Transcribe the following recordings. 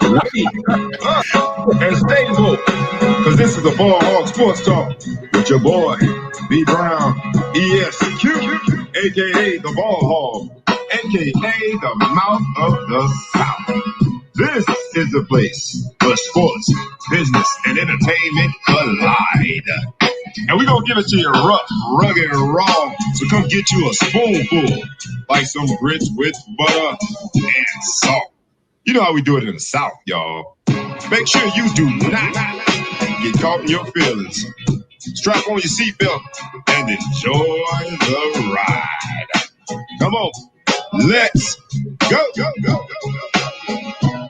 And stay woke, because this is the Ball Hog Sports Talk with your boy, B. Brown, ESQ, a.k.a. the Ball Hog, a.k.a. the Mouth of the South. This is the place where sports, business, and entertainment collide. And we're going to give it to you rough, rugged, and raw. So come get you a spoonful, like some grits with butter and salt. You know how we do it in the South, y'all. Make sure you do not get caught in your feelings. Strap on your seatbelt and enjoy the ride. Come on, let's go, go, go, go, go.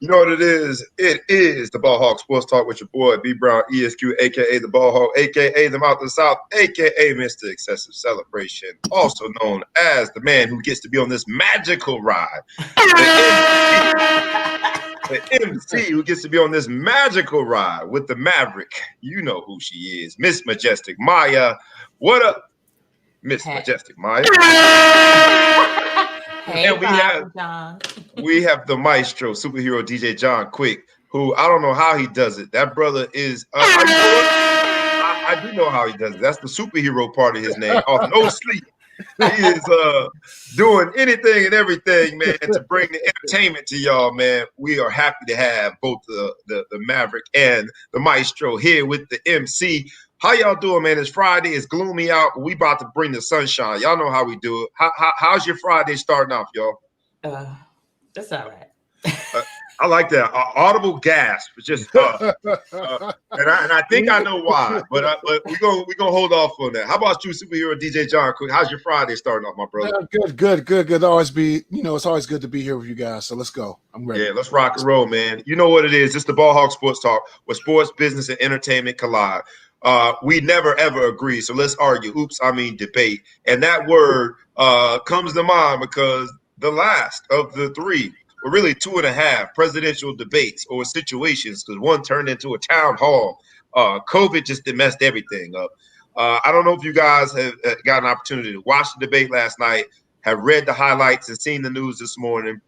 You know what it is? It is the Ball Hog Sports Talk with your boy, B. Brown, ESQ, a.k.a. the Ball Hog, a.k.a. the Mouth of the South, a.k.a. Mr. Excessive Celebration, also known as the man who gets to be on this magical ride. The MC who gets to be on this magical ride with the Maverick. You know who she is, Miss Majestic Maya. What up, Miss Majestic Maya? Hey, and we have the maestro, superhero DJ John Quick, who I don't know how he does it. That brother is, I do know how he does it. That's the superhero part of his name. Off no sleep. He is doing anything and everything, man, to bring the entertainment to y'all, man. We are happy to have both the Maverick and the maestro here with the MC. How y'all doing, man? It's Friday. It's gloomy out. We about to bring the sunshine. Y'all know how we do it. How's your Friday starting off, y'all? That's all right. I like that audible gasp. Just and I think I know why, but we're gonna hold off on that. How about you, superhero DJ John Quick? How's your Friday starting off, my brother? Good. Always be, it's always good to be here with you guys. So let's go. I'm ready. Yeah, let's rock and roll, man. You know what it is? It's the Ball Hog Sports Talk, where sports, business, and entertainment collide. We never ever agree, so let's argue. Debate. And that word comes to mind because the last of the three, or really 2.5 presidential debates or situations, because one turned into a town hall. COVID just messed everything up. I don't know if you guys have got an opportunity to watch the debate last night, have read the highlights and seen the news this morning.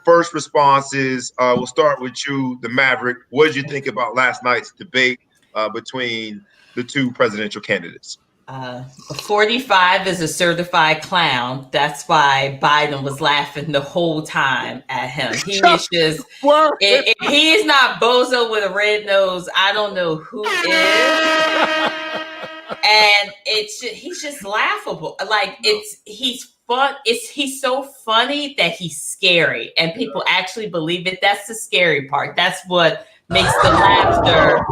First responses, we'll start with you, the Maverick. What did you think about last night's debate between the two presidential candidates? 45 is a certified clown. That's why Biden was laughing the whole time at him. He is just, if he is not Bozo with a red nose, I don't know who is. And he's just laughable. Like he's fun. He's so funny that he's scary, and people actually believe it. That's the scary part. That's what makes the laughter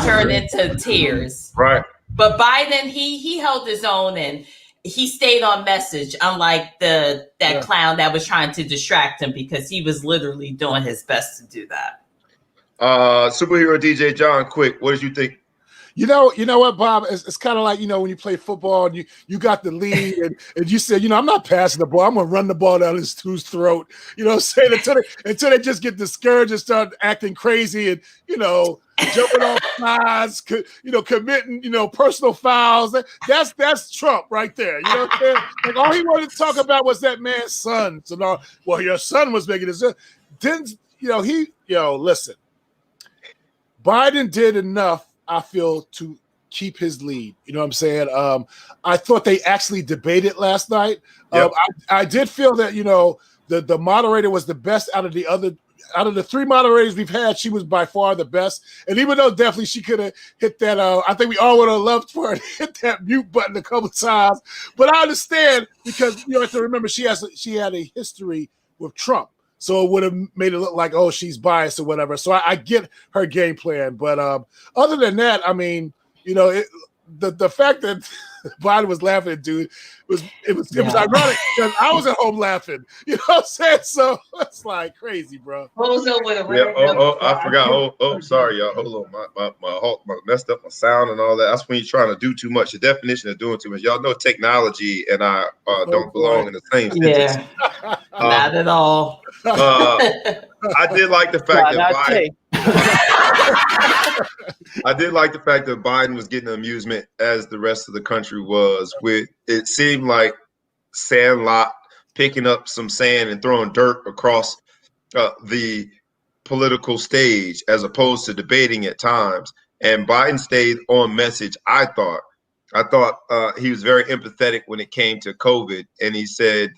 turn into tears. Right. But Biden, he held his own and he stayed on message, unlike that clown that was trying to distract him, because he was literally doing his best to do that. Superhero DJ John Quick, what did you think? You know what, Bob? It's kind of like, when you play football and you got the lead and you said, I'm not passing the ball. I'm going to run the ball down this dude's throat, saying until they just get discouraged and start acting crazy and, jumping off sides, committing, personal fouls. That's Trump right there. You know what I'm saying? Like, all he wanted to talk about was that man's son. So now, well, your son was making this. Didn't, listen, Biden did enough, I feel, to keep his lead. You know what I'm saying? I thought they actually debated last night. Yep. I did feel that, the moderator was the best out of the three moderators we've had. She was by far the best. And even though definitely she could have hit that, I think we all would have loved for her to hit that mute button a couple times. But I understand, because you have to remember she had a history with Trump. So it would have made it look like, oh, she's biased or whatever. So I get her game plan. But other than that, I mean, the fact that Biden was laughing at dude was ironic, because I was at home laughing. You know what I'm saying? So it's like crazy, bro. Bozo with a red I forgot. Sorry, y'all. Hold on. My messed up my sound and all that. That's when you're trying to do too much. The definition of doing too much. Y'all know technology and I don't belong in the same sentence. Yeah. Not at all. I did like the fact that Biden. I did like the fact that Biden was getting amusement as the rest of the country was. With it seemed like Sandlot picking up some sand and throwing dirt across the political stage as opposed to debating at times. And Biden stayed on message, I thought. He was very empathetic when it came to COVID. And he said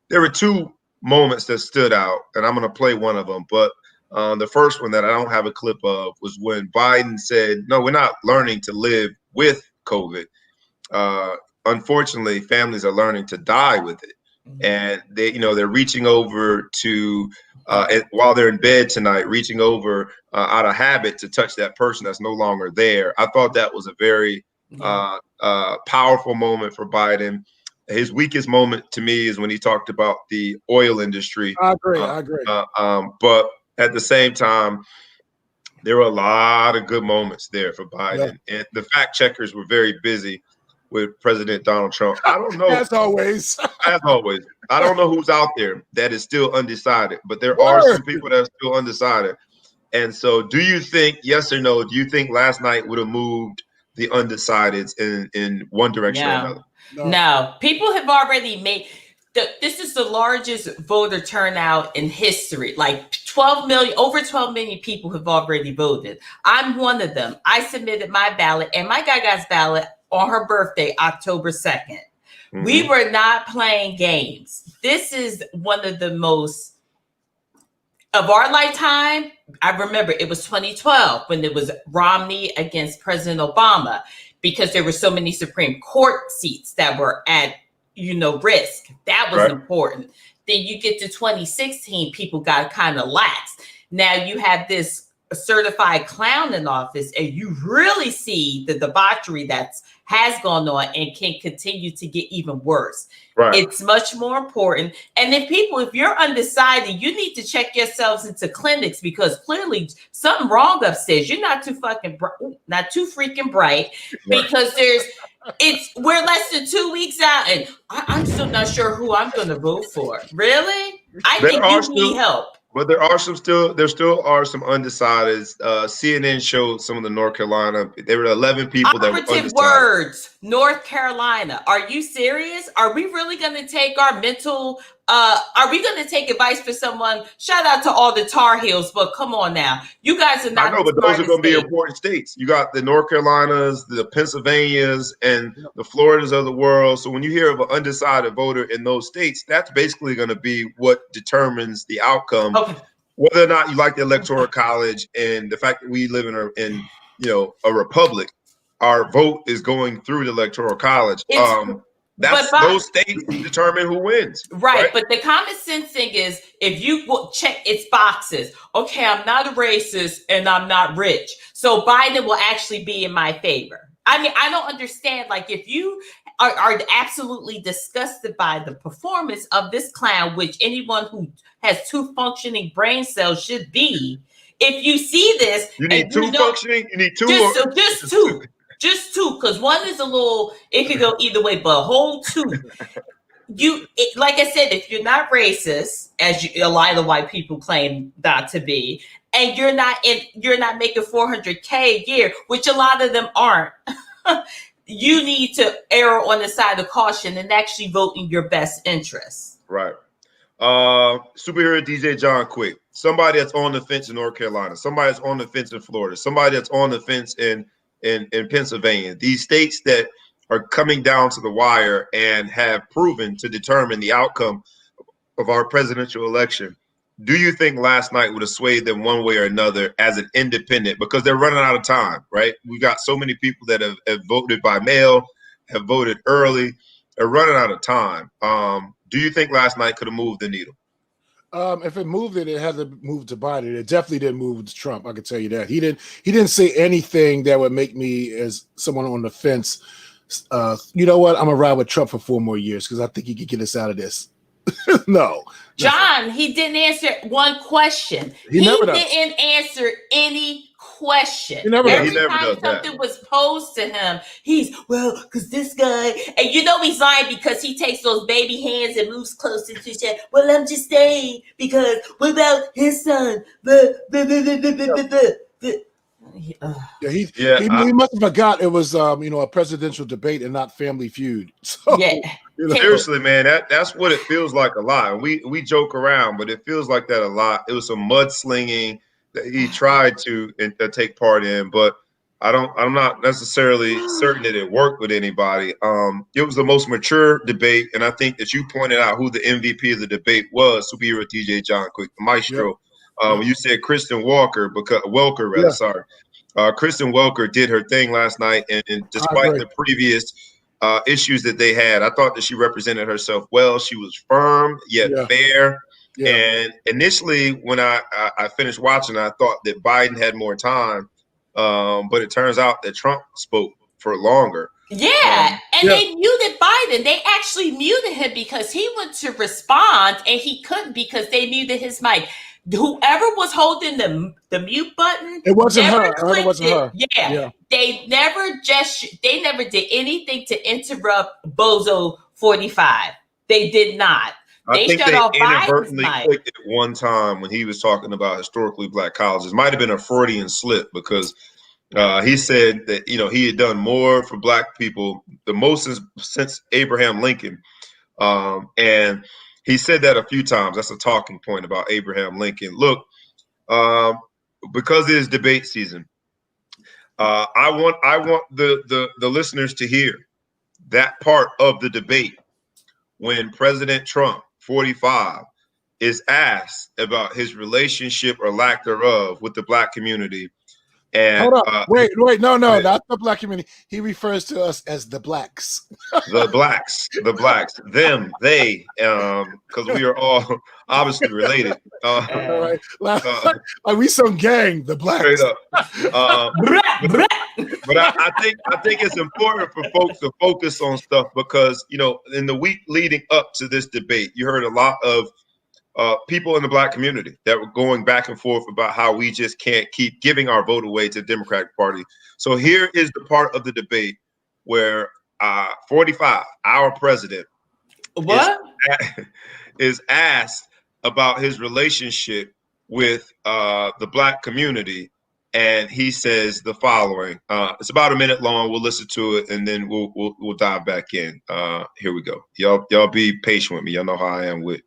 there were two moments that stood out, and I'm going to play one of them. But the first one that I don't have a clip of was when Biden said, no, we're not learning to live with COVID. Unfortunately, families are learning to die with it. And they're reaching over to while they're in bed tonight, reaching over out of habit to touch that person that's no longer there. I thought that was a very powerful moment for Biden. His weakest moment to me is when he talked about the oil industry. I agree. But at the same time, there were a lot of good moments there for Biden. Yeah. And the fact checkers were very busy with President Donald Trump. I don't know. As always. As always. I don't know who's out there that is still undecided, but there are some people that are still undecided. And so do you think, yes or no, do you think last night would have moved the undecideds in one direction or another? No. People have already made this is the largest voter turnout in history. Like 12 million, over 12 million people have already voted. I'm one of them. I submitted my ballot and my Gaga's ballot on her birthday, October 2nd. Mm-hmm. We were not playing games. This is one of the most of our lifetime. I remember it was 2012 when it was Romney against President Obama, because there were so many Supreme Court seats that were at risk. That was important. Then you get to 2016, people got kind of lax. Now you have this certified clown in office, and you really see the debauchery that has gone on and can continue to get even worse. Right. It's much more important. And if you're undecided, you need to check yourselves into clinics, because clearly something wrong upstairs. You're not too freaking bright, because we're less than 2 weeks out, and I'm still not sure who I'm going to vote for. Really? I think you need help. But there still are some undecideds. CNN showed some of the North Carolina. There were 11 people that were undecided. Words, North Carolina. Are you serious? Are we really going to take our mental? Are we going to take advice for someone? Shout out to all the Tar Heels, but come on now, you guys are not. I know, but those are going to be important states. You got the North Carolinas, the Pennsylvanias, and the Floridas of the world. So when you hear of an undecided voter in those states, that's basically going to be what determines the outcome. Okay. Whether or not you like the Electoral College, and the fact that we live in a republic, our vote is going through the Electoral College. Those states determine who wins. Right. But the common sense thing is, if you check its boxes, okay, I'm not a racist and I'm not rich, so Biden will actually be in my favor. I mean, I don't understand. Like, if you are absolutely disgusted by the performance of this clown, which anyone who has 2 functioning brain cells should be, if you see this, you need 2 functioning. You need 2. Just 2. Just 2, because one is it could go either way, but a whole 2. Like I said, if you're not racist, as a lot of white people claim not to be, and you're not making $400K a year, which a lot of them aren't, you need to err on the side of caution and actually vote in your best interests. Right. Superhero DJ John Quick, somebody that's on the fence in North Carolina, somebody that's on the fence in Florida, somebody that's on the fence in Pennsylvania, these states that are coming down to the wire and have proven to determine the outcome of our presidential election. Do you think last night would have swayed them one way or another as an independent? Because they're running out of time, right? We've got so many people that have voted by mail, have voted early. They're running out of time. Do you think last night could have moved the needle? If it moved it hasn't moved to Biden. It definitely didn't move to Trump. I can tell you that. He didn't say anything that would make me, as someone on the fence, you know what? I'm gonna ride with Trump for 4 more years because I think he could get us out of this. No. John, he didn't answer one question. He didn't answer any question. Every time something was posed to him, because this guy, and he's lying because he takes those baby hands and moves closer to his chest. Well, I'm just saying, because what about his son? He must have forgot it was a presidential debate and not Family Feud. So, seriously, man, that's what it feels like a lot. We joke around, but it feels like that a lot. It was some mudslinging that he tried to take part in, but I'm not necessarily certain that it worked with anybody. It was the most mature debate, and I think that you pointed out who the MVP of the debate was, superhero DJ John Quick, the maestro. When you said Kristen Welker, Kristen Welker did her thing last night, and despite the previous issues that they had, I thought that she represented herself well. She was firm yet fair. Yeah. And initially, when I finished watching, I thought that Biden had more time, but it turns out that Trump spoke for longer. Yeah, they muted Biden. They actually muted him because he went to respond and he couldn't because they muted his mic. Whoever was holding the mute button, it wasn't her. It wasn't her. Yeah. They never did anything to interrupt Bozo 45. They did not. I think they inadvertently clicked it one time when he was talking about historically black colleges. Might have been a Freudian slip because he said that he had done more for black people, the most since Abraham Lincoln, and he said that a few times. That's a talking point about Abraham Lincoln. Look, because it is debate season, I want the listeners to hear that part of the debate when President Trump, 45, is asked about his relationship or lack thereof with the black community. And hold up, wait, no, not the black community. He refers to us as the blacks. The blacks, them, they, because we are all obviously related. All right, like we some gang, the blacks. Straight up. But I think it's important for folks to focus on stuff because in the week leading up to this debate, you heard a lot of people in the black community that were going back and forth about how we just can't keep giving our vote away to the Democratic Party. So here is the part of the debate where 45, our president, is asked about his relationship with the black community. And he says the following. It's about a minute long. We'll listen to it and then we'll dive back in. Here we go. Y'all be patient with me. Y'all know how I am with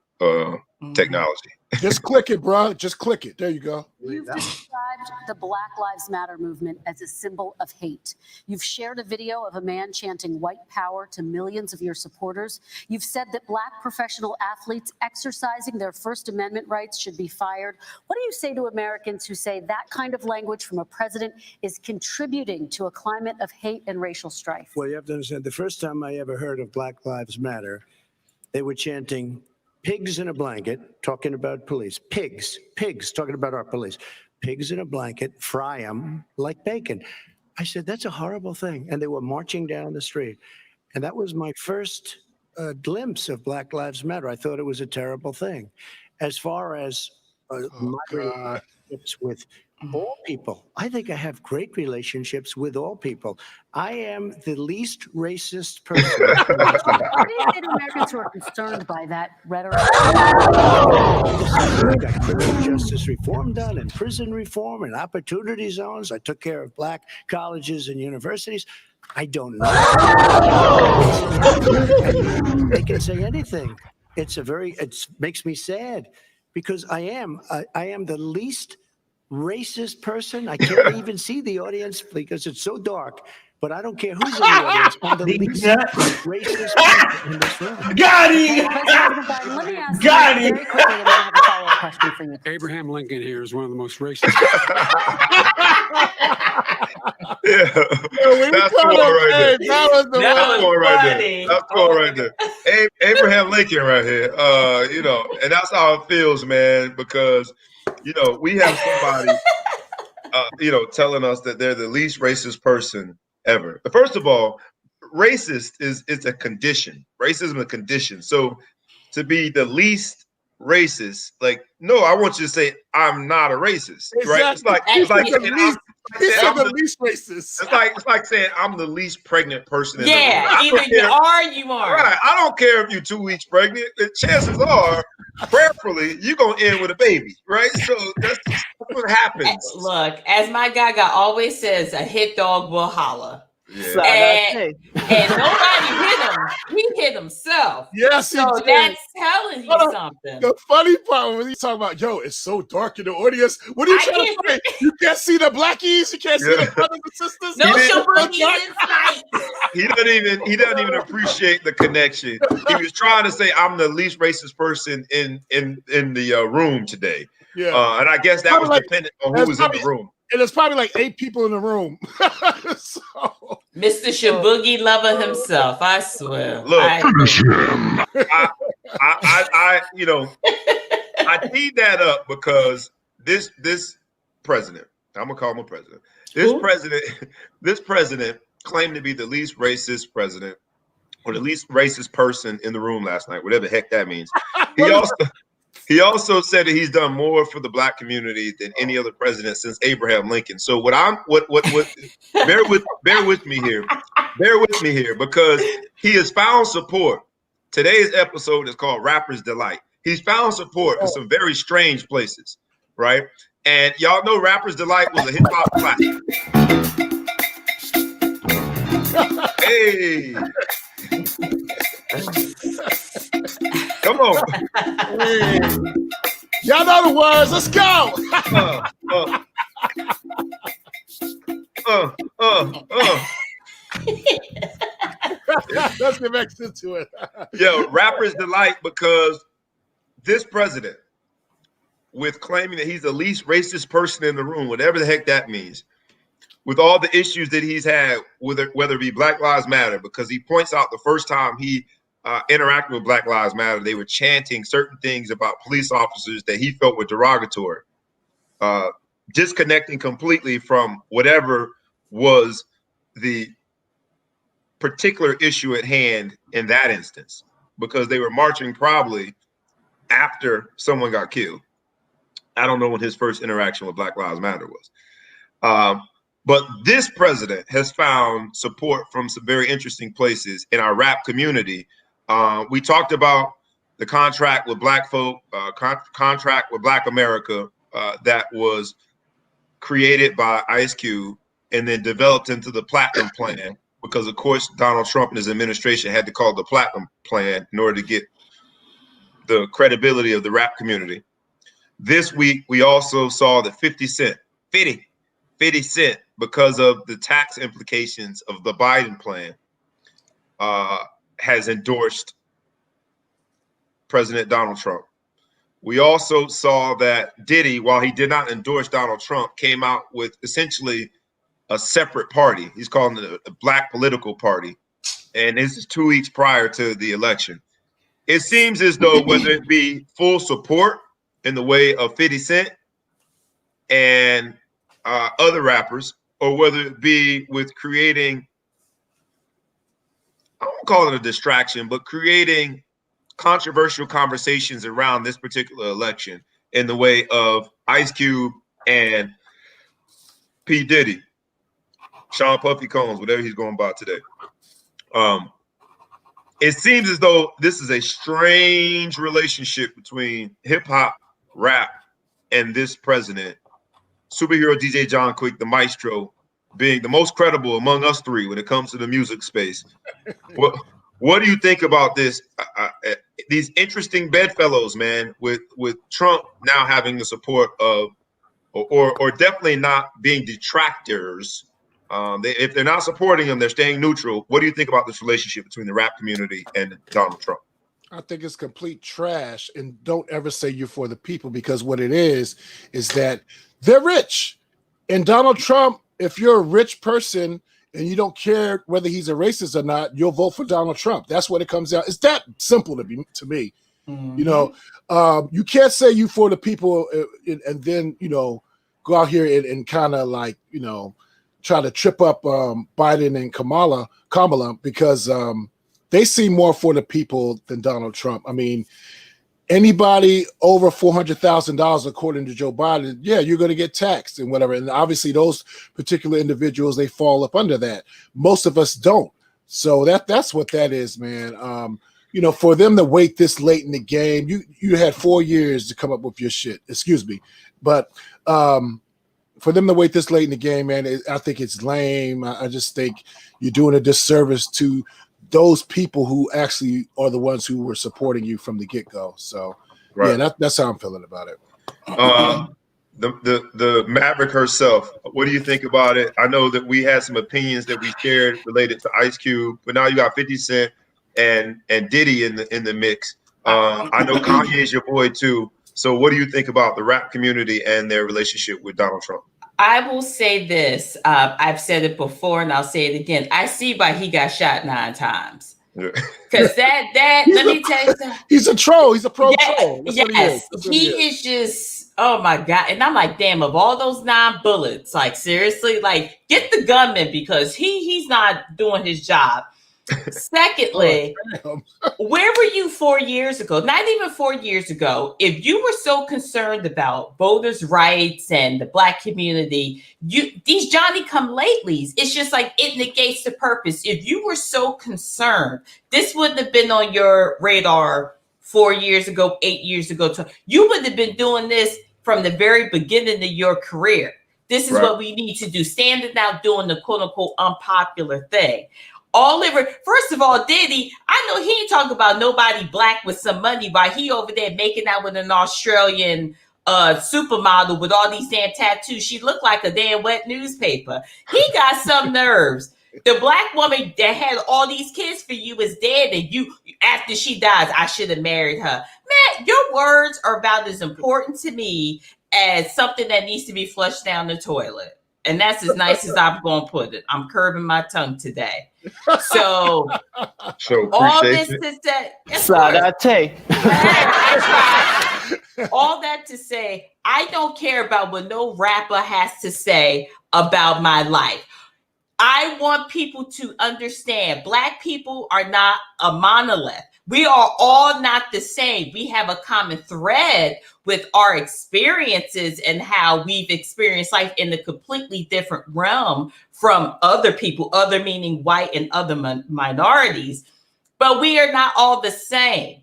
technology. Just click it, bro. Just click it. There you go. You've described the Black Lives Matter movement as a symbol of hate. You've shared a video of a man chanting white power to millions of your supporters. You've said that black professional athletes exercising their First Amendment rights should be fired. What do you say to Americans who say that kind of language from a president is contributing to a climate of hate and racial strife? Well, you have to understand, the first time I ever heard of Black Lives Matter, they were chanting pigs in a blanket, talking about police. Pigs, talking about our police. Pigs in a blanket, fry them like bacon. I said, that's a horrible thing. And they were marching down the street. And that was my first glimpse of Black Lives Matter. I thought it was a terrible thing. As far as my relationships with all people, I think I have great relationships with all people. I am the least racist person. What do you say to Americans who are concerned by that rhetoric? I got criminal justice reform done and prison reform and opportunity zones. I took care of black colleges and universities. I don't know. They can say anything. It makes me sad because I am the least racist person. I can't even see the audience because it's so dark, but I don't care who's in the audience. I'm the least racist person in this room. Got him! Let me ask Got you him! very quickly, and then I have a follow-up question for you. Abraham Lincoln here is one of the most racist. Yeah, that's the one right there. That's the one right there. Abraham Lincoln right here. And that's how it feels, man, because we have somebody telling us that they're the least racist person ever. First of all, racist is a condition. Racism is a condition. So to be the least racist, no, I want you to say I'm not a racist, right? It's like the least racist. It's like saying I'm the least pregnant person in the room. Either you are or you aren't. Right. I don't care if you're 2 weeks pregnant. The chances are, prayerfully, you're gonna end with a baby, right? So that's what what happens. Look, as my guy always says, a hit dog will holler. Yeah. And nobody hit him. He hit himself. Yes, so he did. That's telling you something. The funny part when you talk about, yo, it's so dark in the audience. What are you trying to say? You can't see the blackies. You can't see the brothers and sisters. No Shaboogies in sight. He doesn't even appreciate the connection. He was trying to say, I'm the least racist person in the room today. Yeah. And I guess that was dependent on who was in the room. And there's probably like 8 people in the room. So, Mr. Shaboogie lover himself, I swear. Look, I teed that up because this president, I'm gonna call him a president. This president claimed to be the least racist president or the least racist person in the room last night, whatever the heck that means. He also said that he's done more for the black community than any other president since Abraham Lincoln. So bear with me here because he has found support. Today's episode is called Rapper's Delight. He's found support in some very strange places, right? And y'all know Rapper's Delight was a hip hop classic. Hey. Come on. Y'all know the words. Let's go. Let's get back into it. Yo, Rapper's Delight because this president, with claiming that he's the least racist person in the room, whatever the heck that means, with all the issues that he's had, whether it be Black Lives Matter, because he points out the first time he interacting with Black Lives Matter, they were chanting certain things about police officers that he felt were derogatory, disconnecting completely from whatever was the particular issue at hand in that instance, because they were marching probably after someone got killed. I don't know when his first interaction with Black Lives Matter was. But this president has found support from some very interesting places in our rap community. We talked about the contract with Black folk, contract with Black America that was created by Ice Cube and then developed into the Platinum Plan, because of course Donald Trump and his administration had to call it the Platinum Plan in order to get the credibility of the rap community. This week, we also saw that 50 Cent, because of the tax implications of the Biden plan, has endorsed President Donald Trump. We also saw that Diddy, while he did not endorse Donald Trump, came out with essentially a separate party. He's calling it a Black political party. And this is 2 weeks prior to the election. It seems as though whether it be full support in the way of 50 Cent and other rappers, or whether it be with creating, I won't call it a distraction, but creating controversial conversations around this particular election in the way of Ice Cube and P. Diddy, Sean Puffy Combs, whatever he's going by today. It seems as though this is a strange relationship between hip hop, rap, and this president. Superhero DJ John Quick, the maestro, being the most credible among us three when it comes to the music space. What do you think about this? These interesting bedfellows, man, with Trump now having the support of, or definitely not being detractors. If they're not supporting him, they're staying neutral. What do you think about this relationship between the rap community and Donald Trump? I think it's complete trash, and don't ever say you're for the people, because what it is that they're rich. And Donald Trump, if you're a rich person and you don't care whether he's a racist or not, you'll vote for Donald Trump. That's what it comes down. It's that simple to me. Mm-hmm. You know, you can't say you for the people and then, you know, go out here and kind of like, you know, try to trip up Biden and Kamala, because they seem more for the people than Donald Trump. I mean, anybody over $400,000, according to Joe Biden, yeah, you're going to get taxed and whatever. And obviously those particular individuals, they fall up under that. Most of us don't. So that's what that is, man. you know, for them to wait this late in the game, you had 4 years to come up with your shit. Excuse me, but for them to wait this late in the game, man, I think it's lame. I just think you're doing a disservice to those people who actually are the ones who were supporting you from the get-go. So, yeah, that's how I'm feeling about it. The Maverick herself, what do you think about it? I know that we had some opinions that we shared related to Ice Cube, but now you got 50 Cent and Diddy in the mix. I know Kanye is your boy too. So what do you think about the rap community and their relationship with Donald Trump? I will say this. I've said it before and I'll say it again. I see why he got shot 9 times. Because let me tell you something. He's a troll. He's a pro troll. That's yes. He is just, oh my God. And I'm like, damn, of all those 9 bullets, like seriously, like get the gunman because he's not doing his job. Secondly, where were you 4 years ago? Not even 4 years ago. If you were so concerned about voters' rights and the Black community, these Johnny-come-latelys, it's just like it negates the purpose. If you were so concerned, this wouldn't have been on your radar 4 years ago, 8 years ago. You would have been doing this from the very beginning of your career. This is what we need to do. Standing out doing the quote-unquote unpopular thing. First of all, Diddy, I know he ain't talking about nobody Black with some money while he over there making out with an Australian supermodel with all these damn tattoos. She looked like a damn wet newspaper. He got some nerves. The Black woman that had all these kids for you is dead, and you, after she dies, I should have married her. Man, your words are about as important to me as something that needs to be flushed down the toilet. And that's as nice as I'm going to put it. I'm curbing my tongue today. So all this to say, all that to say, I don't care about what no rapper has to say about my life. I want people to understand Black people are not a monolith. We are all not the same. We have a common thread with our experiences and how we've experienced life in a completely different realm from other people, other meaning white and other minorities. But we are not all the same.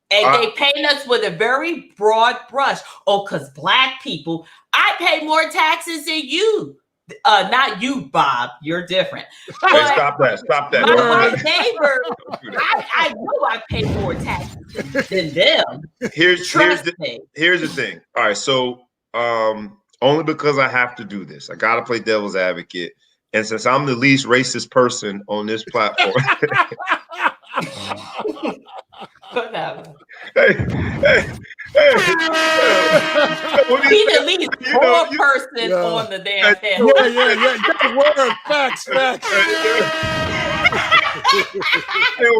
And they paint us with a very broad brush. Oh, because Black people, I pay more taxes than you. Not you, Bob. You're different. Hey, stop that. My neighbor, I know I pay more taxes than them. Here's the thing. All right, so only because I have to do this, I gotta play devil's advocate. And since I'm the least racist person on this platform, whatever. Hey. Be the least poor person on the damn panel. Yeah. Word. Facts.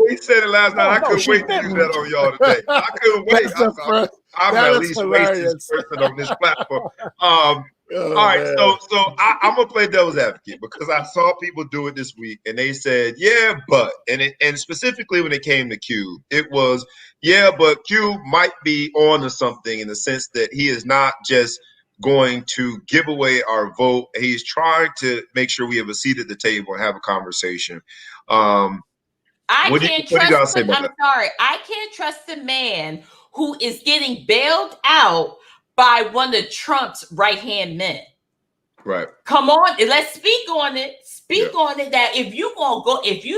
He said it last night. I couldn't wait to use that on y'all today. I couldn't wait. I'm the least racist person on this platform. All right, so I'm gonna play devil's advocate because I saw people do it this week, and they said, "Yeah, but," and specifically when it came to Cube, it was, "Yeah, but Cube might be on to something in the sense that he is not just going to give away our vote. He's trying to make sure we have a seat at the table and have a conversation." I can't trust the man who is getting bailed out by one of Trump's right-hand men. Right. Come on, let's speak on it. On it that if you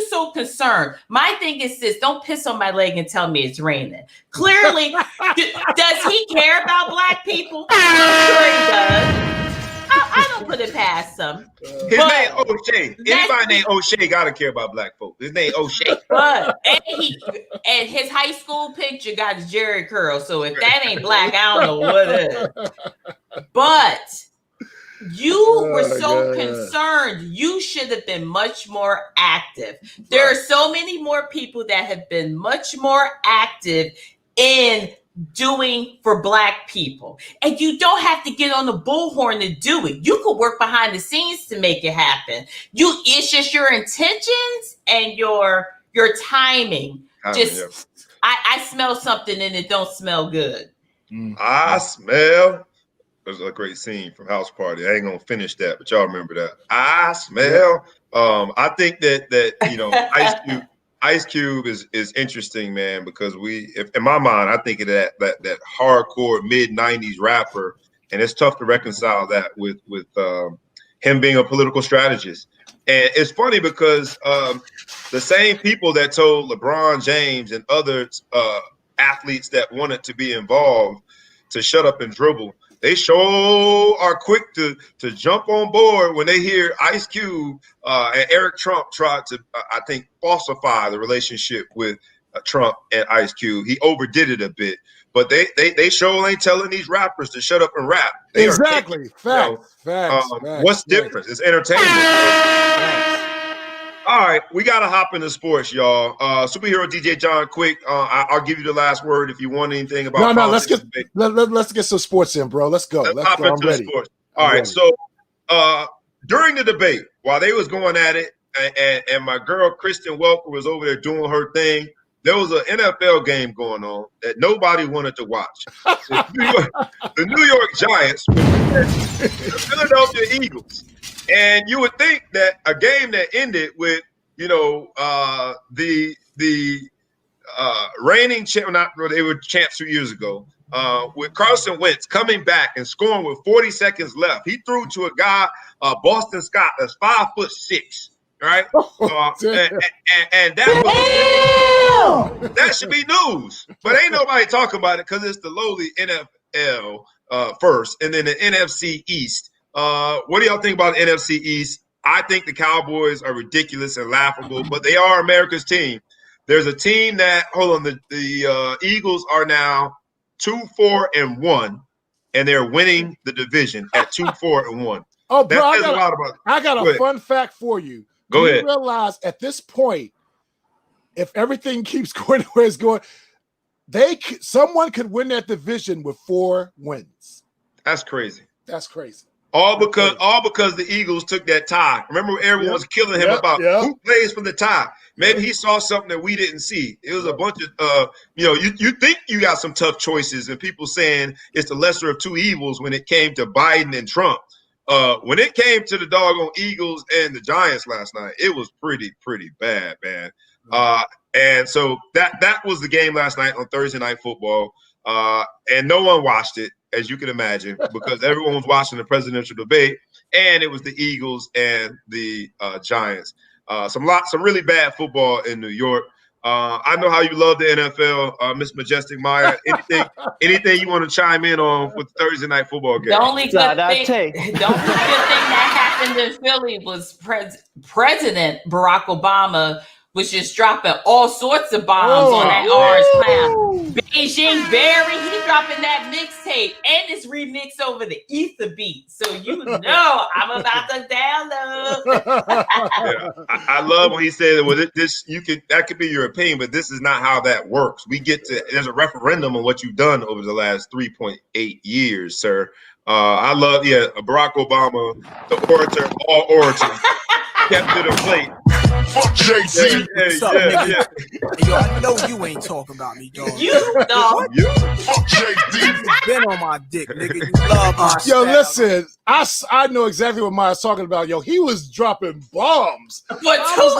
so concerned, my thing is this: don't piss on my leg and tell me it's raining. Clearly, does he care about Black people? I'm sure he does. I don't put it past him. His name O'Shea. Anybody named O'Shea gotta care about Black folk. His name O'Shea. But and his high school picture got his Jerry curl. So if that ain't Black, I don't know what is. But you were so concerned. You should have been much more active. There are so many more people that have been much more active in doing for Black people. And you don't have to get on the bullhorn to do it. You could work behind the scenes to make it happen. It's just your intentions and your timing. I smell something and it don't smell good. I smell. There's a great scene from House Party. I ain't gonna finish that, but y'all remember that. I smell. I think that Ice Cube. Ice Cube is interesting, man, because in my mind, I think of that hardcore mid-90s rapper, and it's tough to reconcile that with him being a political strategist. And it's funny because the same people that told LeBron James and other athletes that wanted to be involved to shut up and dribble, they sure are quick to jump on board when they hear Ice Cube and Eric Trump tried to, I think, falsify the relationship with Trump and Ice Cube. He overdid it a bit, but they sure ain't telling these rappers to shut up and rap. They exactly. Facts. What's different? It's entertainment. All right, we got to hop into sports, y'all. Superhero DJ John, quick. I'll give you the last word if you want anything about. No. Let's get some sports in, bro. Let's go. Let's hop into the sports. All right. So during the debate, while they was going at it, and my girl Kristen Welker was over there doing her thing, there was an NFL game going on that nobody wanted to watch. The New York Giants, the Philadelphia Eagles. And you would think that a game that ended with, the reigning champ, they were champs 2 years ago, with Carson Wentz coming back and scoring with 40 seconds left. He threw to a guy, Boston Scott, that's 5'6", right? And that should be news. But ain't nobody talking about it because it's the lowly NFL first, and then the NFC East. What do y'all think about the NFC East? I think the Cowboys are ridiculous and laughable, but they are America's team. There's a team that the Eagles are now 2-4-1, and they're winning the division at 2-4-1. Oh, bro, I got a fun fact for you. Go ahead. You realize at this point, if everything keeps going where it's going, someone could win that division with 4 wins. That's crazy. That's crazy. All because the Eagles took that tie. Remember, everyone was killing him about who plays for the tie. Maybe he saw something that we didn't see. It was a bunch of, you think you got some tough choices, and people saying it's the lesser of two evils when it came to Biden and Trump. When it came to the doggone Eagles and the Giants last night, it was pretty bad, man. And so that was the game last night on Thursday Night Football, and no one watched it, as you can imagine, because everyone was watching the presidential debate, and it was the Eagles and the Giants. Some really bad football in New York. I know how you love the NFL, Miss Majestic Maya. Anything you want to chime in on with the Thursday Night Football game? The only good thing that happened in Philly was President Barack Obama was just dropping all sorts of bombs on that orange clown. Beijing Barry, he's dropping that mixtape and it's remixed over the ether beat. So I'm about to download. I love when he said, "Well, that could be your opinion, but this is not how that works. There's a referendum on what you've done over the last 3.8 years, sir." I love, Barack Obama, the orator, all orators, kept to the plate. Fuck Jay-Z. Nigga? Yo, I know you ain't talking about me, dog. Fuck Jay-Z. You been on my dick, nigga. You love my Yo, listen, I know exactly what Maya's talking about. Yo, he was dropping bombs. But I was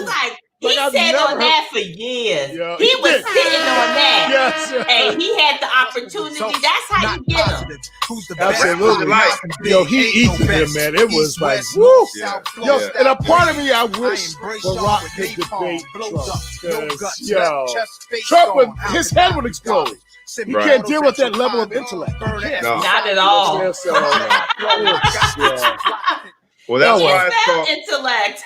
like, he sat on that for years. Yeah, he was sitting on that. Yes. And he had the opportunity. That's how you get him. Who's the Absolutely. Yo, he eats him, man. It was like, woo. Yo, and a part of me, I wish Barack could debate Trump. Trump his head would explode. He can't deal with that level of intellect. No. Not at all. Well, that's why it's called intellect.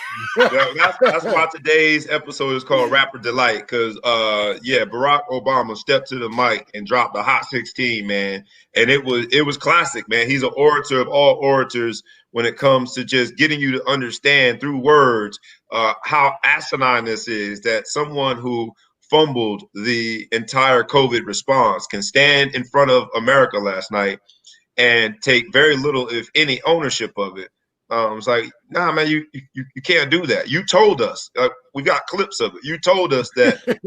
That's why today's episode is called Rapper Delight, because Barack Obama stepped to the mic and dropped the Hot 16, man, and it was classic, man. He's an orator of all orators when it comes to just getting you to understand through words how asinine this is, that someone who fumbled the entire COVID response can stand in front of America last night and take very little, if any, ownership of it. It's like, nah, man, you can't do that. You told us. We got clips of it. You told us that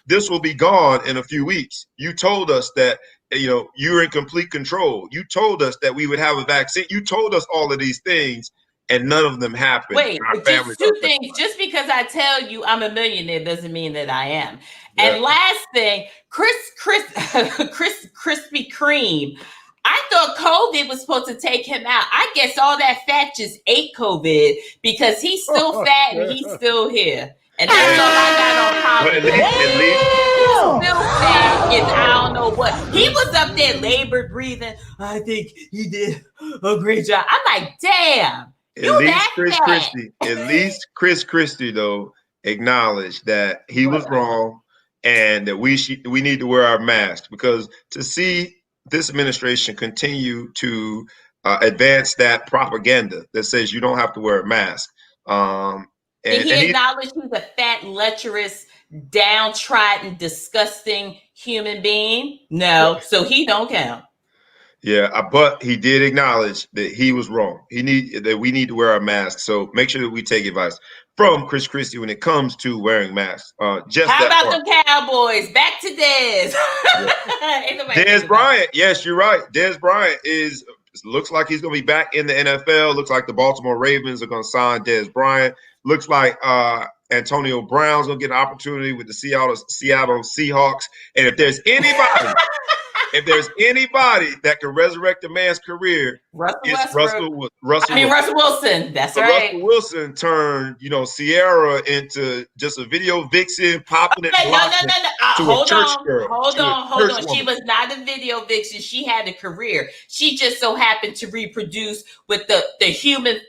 this will be gone in a few weeks. You told us that you're in complete control. You told us that we would have a vaccine. You told us all of these things, and none of them happened. Wait, Our just families two are things. Just because I tell you I'm a millionaire doesn't mean that I am. Yeah. And last thing, Krispy Kreme. I thought COVID was supposed to take him out. I guess all that fat just ate COVID because he's still fat and he's still here. And that's all I got on But COVID. at least He's still fat and I don't know what. He was up there labored breathing. I think he did a great job. I'm like, damn. At least Chris Christie though acknowledged that he was wrong and that we need to wear our masks, because to see this administration continue to advance that propaganda that says you don't have to wear a mask. Did he acknowledge he's a fat, lecherous, downtrodden, disgusting human being? No, so he don't count. Yeah, but he did acknowledge that he was wrong. We need to wear our masks. So make sure that we take advice from Chris Christie when it comes to wearing masks. How about the Cowboys? Back to Dez. Dez Bryant. Yes, you're right. Dez Bryant looks like he's going to be back in the NFL. Looks like the Baltimore Ravens are going to sign Dez Bryant. Looks like Antonio Brown's going to get an opportunity with the Seattle Seahawks. And if there's anybody that can resurrect a man's career, it's Russell Wilson. That's right. Russell Wilson turned, Sierra into just a video vixen, popping it. No. Hold on. She Woman. was not a video vixen. She had a career. She just so happened to reproduce with the human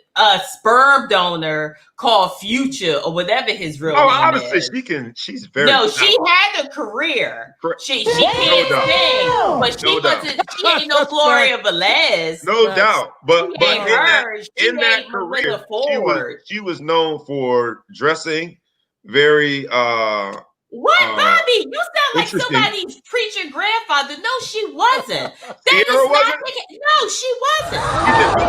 sperm donor called Future or whatever his real name obviously is. she's very she had a career. She can't sing, but she ain't no Gloria Velez. No doubt. But in that career, she was known for dressing very what, Bobby? You sound like somebody's preacher grandfather. No, she wasn't. No, she wasn't.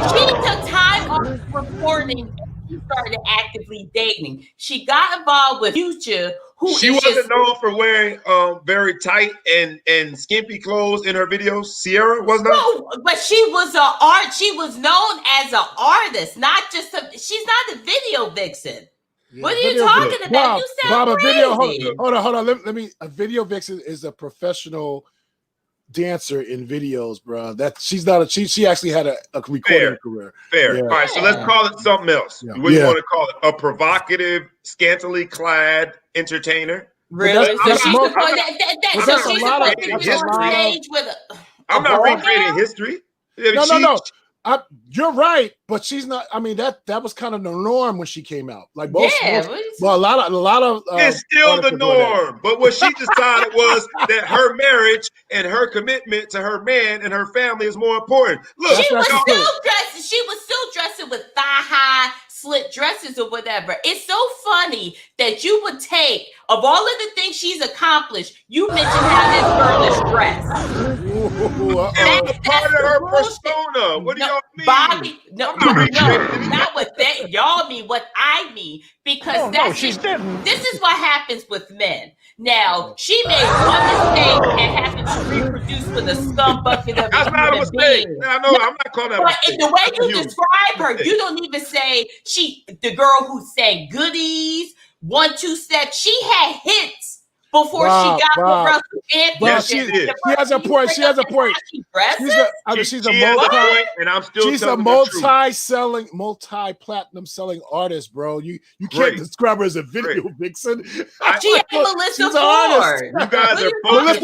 She took time off reporting and she started actively dating. She got involved with Future, she wasn't known for wearing very tight and skimpy clothes in her videos. Sierra was not. No, but she was She was known as an artist, not just she's not a video vixen. What are you talking about? You sound crazy. Hold on. Let me. A video vixen is a professional dancer in videos, bro. She's not. She actually had a recording career. Fair. Yeah. All right, so let's call it something else. Yeah. What do you want to call it? A provocative, scantily clad entertainer. Really? I'm not recreating history. No. You're right, but she's not. I mean, that was kind of the norm when she came out. Like a lot of. It's still the norm, but what she decided was that her marriage and her commitment to her man and her family is more important. Look, she was still dressing with thigh-high slit dresses or whatever. It's so funny that you would take, of all of the things she's accomplished, you mentioned how this girl is dressed. That's part of her persona. What do y'all mean? Bobby, no, not what that y'all mean, what I mean. Because this is what happens with men. Now, she made one mistake and happened to reproduce with a scum bucket of That's not a mistake. I'm not calling that a mistake. The way you describe her, you don't even say the girl who sang goodies, 1-2 step. She had hits before she got with Russell. Yes, she did. She has a point. She's a multi-platinum selling artist, bro. You can't describe her as a video vixen. She ain't Melissa Ford. You guys are focused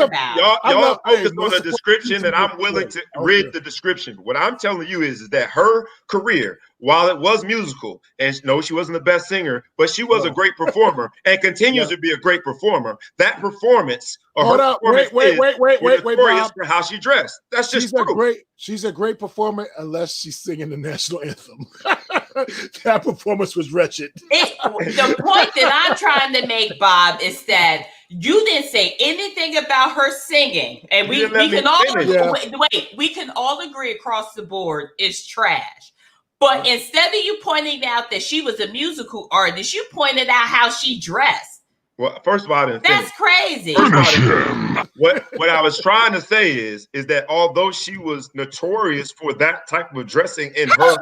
on a description that I'm willing to rid the description. What I'm telling you is that her career, while it was musical, and no, she wasn't the best singer, but she was a great performer and continues to be a great performer. That performance, wait, Bob. For how she dressed. That's just true. She's a great performer unless she's singing the national anthem. That performance was wretched. The point that I'm trying to make, Bob, is that you didn't say anything about her singing, and we can all agree across the board it's trash. But instead of you pointing out that she was a musical artist, you pointed out how she dressed. Well, first of all, I didn't That's finish. crazy. What I was trying to say is that although she was notorious for that type of dressing in her,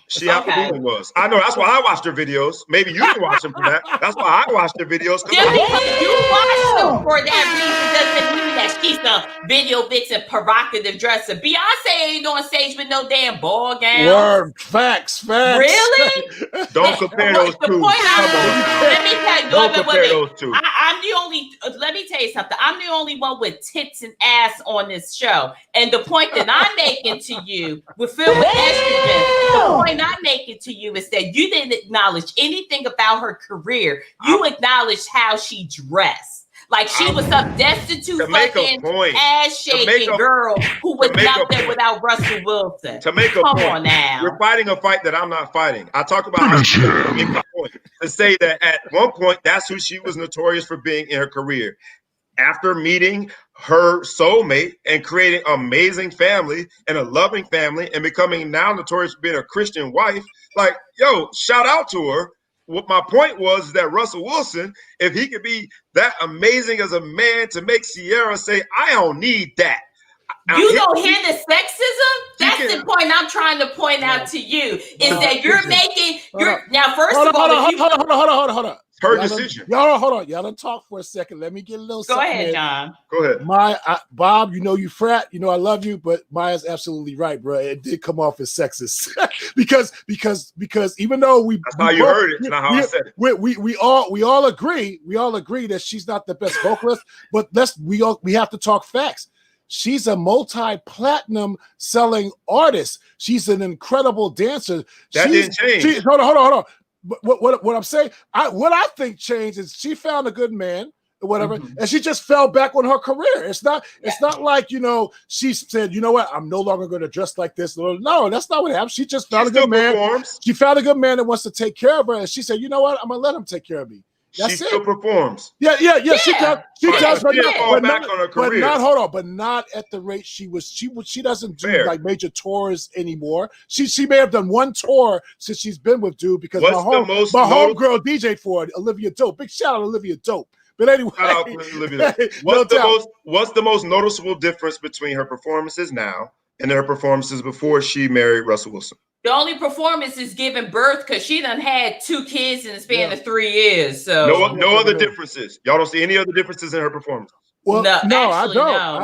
she absolutely was. I know. That's why I watched her videos. Maybe you didn't watch them for that. That's why I watched her videos. Just because you watched them for that reason doesn't mean that she's a video vixen, provocative dresser. Beyonce ain't on stage with no damn ball gown. Word, facts. Really? Don't compare those two. Let me tell you. Don't compare those two. I'm the only. Let me tell you something. I'm the only one with tits and ass on this show. And the point that I'm making to you, we're filled with estrogen. The point I'm making to you is that you didn't acknowledge anything about her career. You acknowledged how she dressed. Like she was some destitute fucking ass-shaking girl who was out there without Russell Wilson. To make a Come point, on now. you're fighting a fight that I'm not fighting. I talk about how she make a point to say that at one point that's who she was notorious for being in her career. After meeting her soulmate and creating an amazing family and a loving family and becoming now notorious for being a Christian wife, like, yo, shout out to her. What my point was that Russell Wilson, if he could be that amazing as a man to make Sierra say, I don't need that. You don't hear the sexism? That's the point I'm trying to point out to you. Is that you're making now, first of all, hold on. Her decision. Y'all hold on. Y'all done talk for a second. Let me get a little Go ahead, John. Go ahead. Bob, you know you frat, you know I love you, but Maya's absolutely right, bro. It did come off as sexist. because even though that's how you heard it. It's not how I said it. We all agree that she's not the best vocalist, but we have to talk facts. She's a multi-platinum selling artist. She's an incredible dancer. That didn't change. Hold on. But what I'm saying, what I think changed is she found a good man or whatever, and she just fell back on her career. It's not like, she said, you know what, I'm no longer going to dress like this. No, that's not what happened. She just found a good man. Performs. She found a good man that wants to take care of her, and she said, you know what, I'm gonna let him take care of me. That's she still performs. Yeah. She does. But not at the rate she was. She doesn't do like major tours anymore. She may have done one tour since she's been with Dude because my homegirl DJ'd for it, Olivia Dope. Big shout out to Olivia Dope. But anyway, shout out to Olivia Dope. What's the most noticeable difference between her performances now and her performances before she married Russell Wilson? The only performance is giving birth because she done had 2 kids in the span of 3 years. So no other differences. Y'all don't see any other differences in her performance? Well, no, I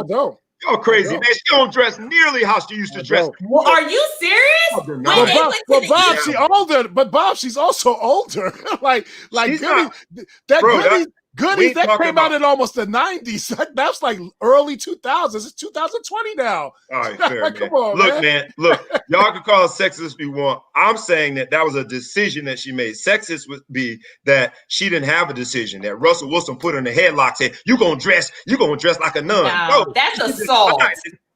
don't. Y'all crazy, man. She don't dress nearly how she used to dress. Well, are you serious? But Bob, she's older. But Bob, she's also older. like Goodies that came out in almost the 90s. That's like early 2000s. It's 2020 now. All right, fair, Come on, man. Look, y'all can call it sexist if you want. I'm saying that was a decision that she made. Sexist would be that she didn't have a decision, that Russell Wilson put her in a headlock, said, you're gonna dress like a nun. No, that's assault.